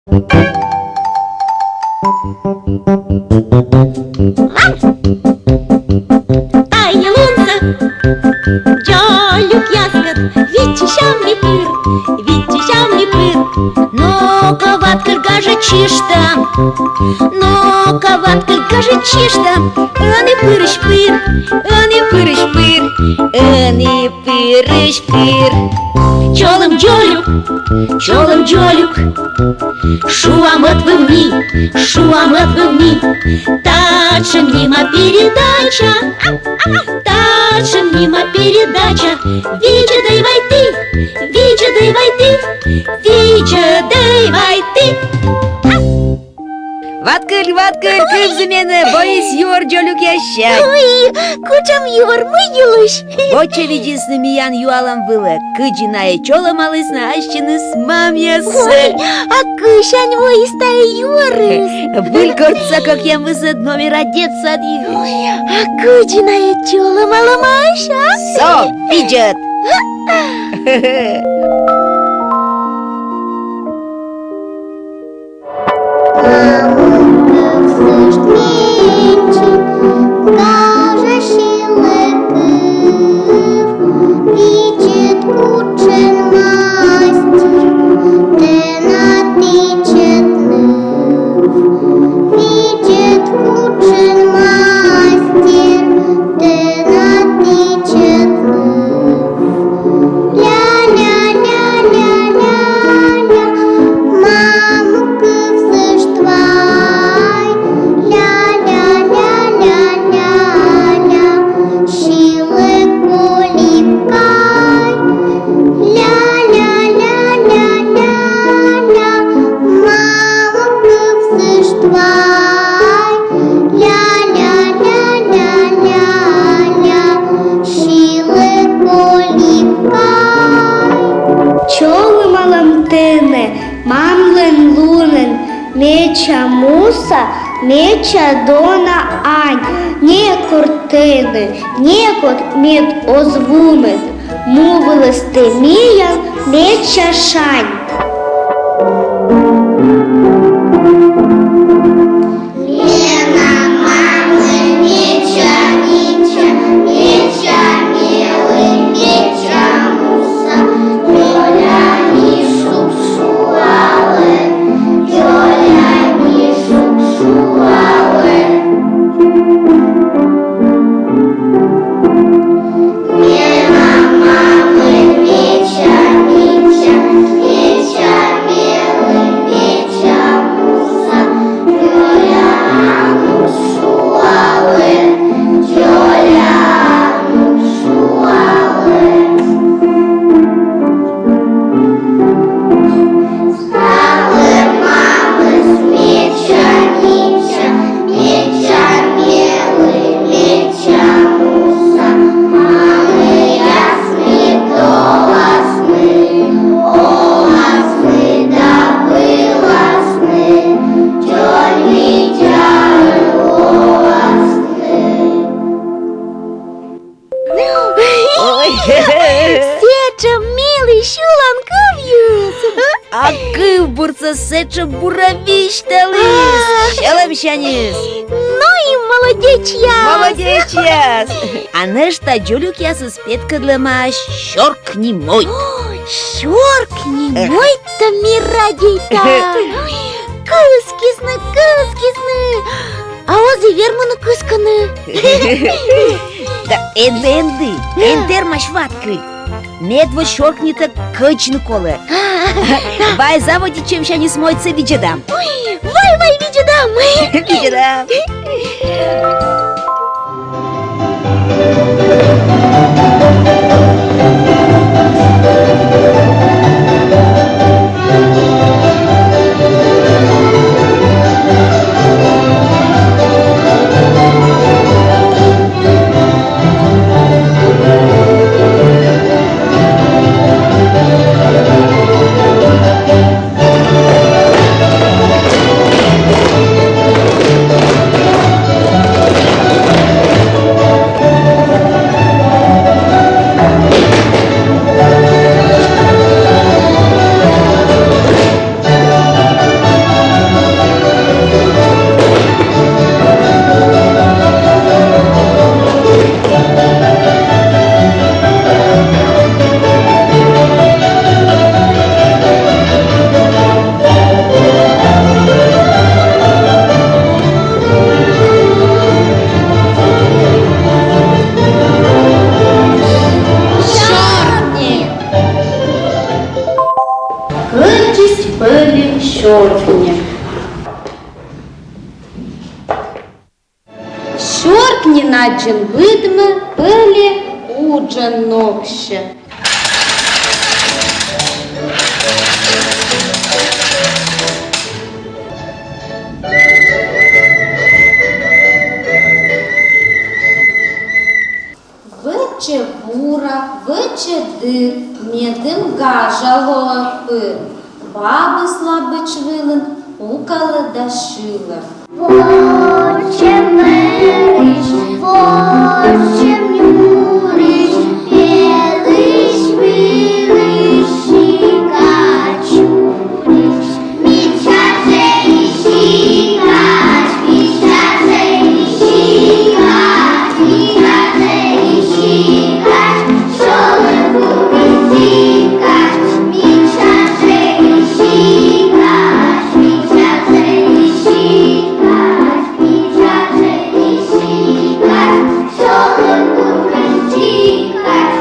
Тає лунце, джолюк яскат, відчищав мій пир, відчищав мій пир. Ну-ка, ваткаль, каже, чиш там, ну-ка, ваткаль, каже, чиш там. Ани пириш пир, ани пириш пир, ани пириш пир. Чолом джолюк, шуам отбывни, тача мимо передача, тача мимо передача. Вича дай войти, Вича дай войти, Вича дай войти. Ваткаль, кив за мене, боїсь юр джолюк ящай. Ой, кучам юр, миділуш. Боча відісно міян юалам виле, киджинає чолом алисна, а ще не смам Ой, ясе. а кышань вой стає юрис. Вылькаться, как я высад номер одеться от их. А кучиная чола маламаша. Со, пиджет. Меча муса, меча дона ань, не куртини, некот мід озвумит, мовили стемія, меча шань. Сеча, милый, шулан кавьюс. А кив бурца сеча буравищ талис. Шалам шанис. Ну и молодец я. Молодец яс. А нешта джолюк яс спетка для ма щоркни мой. Щоркни, мой-то мирадей-то. Кыскисны. А озы верманы кысканы. Да энди, эндер машваткы. Медво щоркни-то кычны колы. Вай заводи чем шанис мойца виджедам. Вай, видидам. Виджедам. щоркні. Щоркні наджен видме пелі уджен нокще. Вече бура, вече дир, мєдим гажало пир. Баби слабич вилин, пукали да шили. Воче мериш, воче мюриш, пелиш, вилиш, качуриш. Мічаже і шикаш, мічаже і шикаш, мічаже і шикаш, шолику висікаш, мічаже і шикаш, мічаже і шикаш, мічаже і шикаш, шолику висікаш.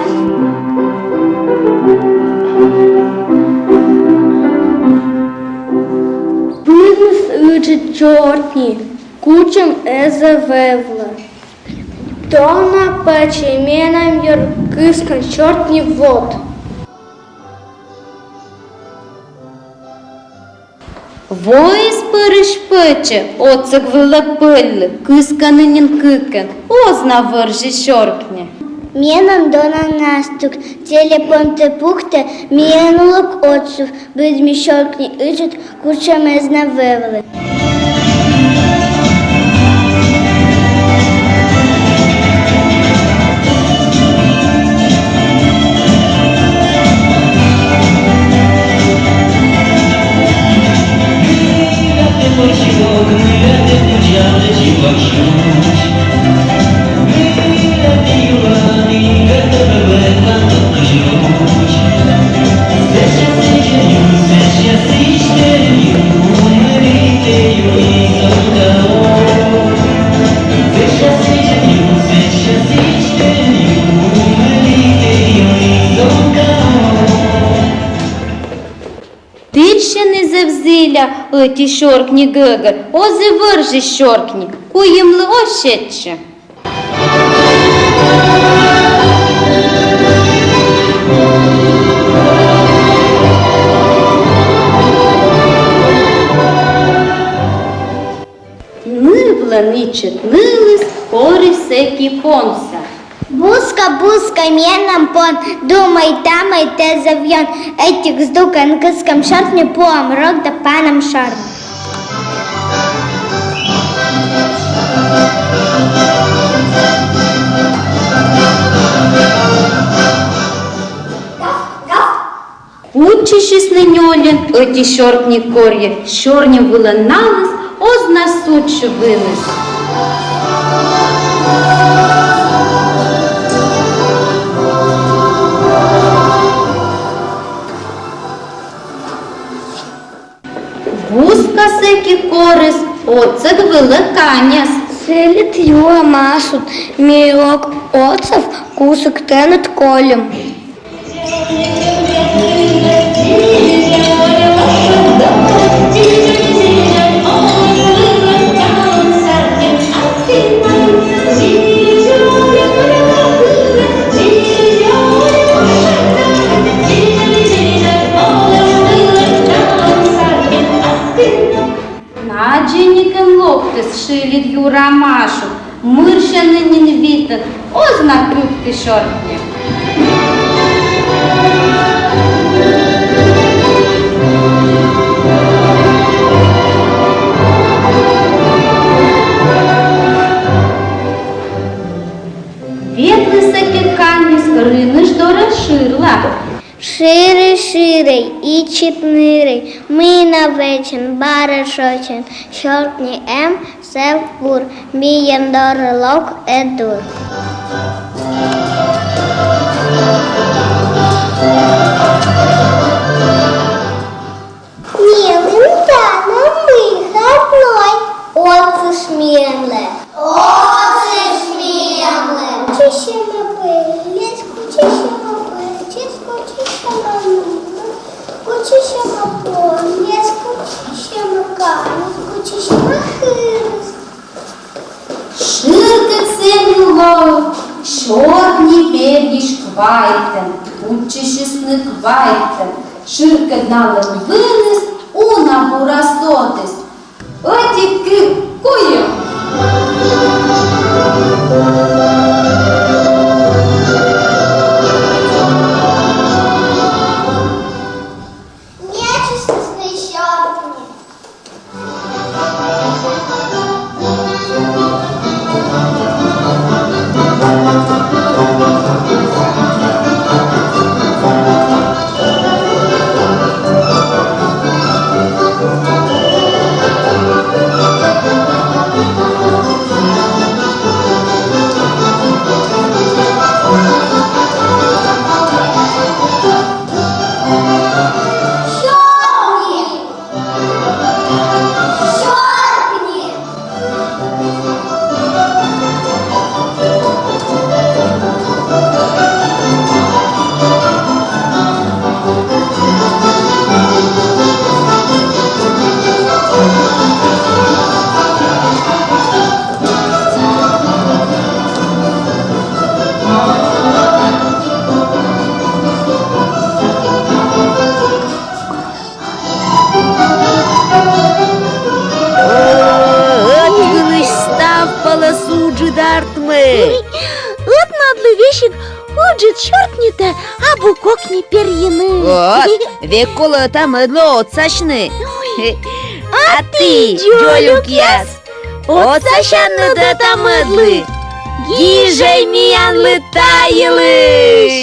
Видно сичить чортні, кучем езевевла. То на печі менам яркискан чортні вод. Воїс перешпече, оцек вилепелли, кисканинін кикен, озна вержі щоркні. Менам дона настук, телепонте пухте, менулок отцов, бидмі щоркні ичуть, кучем езневевли. Ти ще не завзиля, оті щоркні гигар, ози вержі щоркні, куємли ощече. Нивла ничет нилис, кори всекі понся. Буска, буска, менам пон, думай, тамай, те завьон, этих сдукан, кыскам шартни, поам, рок да панам шарм. Кучишись неньолін, оті щоркні кор'є, щорні виленалис, озна сучу винес. Вузка секі корис, оцек вилеканяс. Селит юа масут, мирок отцев, кусок тенет колем. Надженікен локтис шилід юра машу, мирщанинін вітер, озна кюпки шоркні. Ветлися кілканіс, риниш до реширла. Ширий, ширий і чітнирий, ми на вечен, барешочен, щоркні сев бур, мієм дорелок едур. Милым таном мы одной, отцы шмемле. Отцы шмемле. Чище мы были, чище мы были, чище мы были, чище мы были, вайтем, учишісник вайтем, ширке дналем винес, уна бурасотис. Отіки куєм. Нечистосний щоркні. Щоркні. Щоркні. От вы став полосуджи дартме. От надловещик уджит щоркните, а букокни перьяны. Вот, веколо там едло отсачны. А ты, Джолюк яс, отсачаны да там едлы. Гижей миян летаелыш.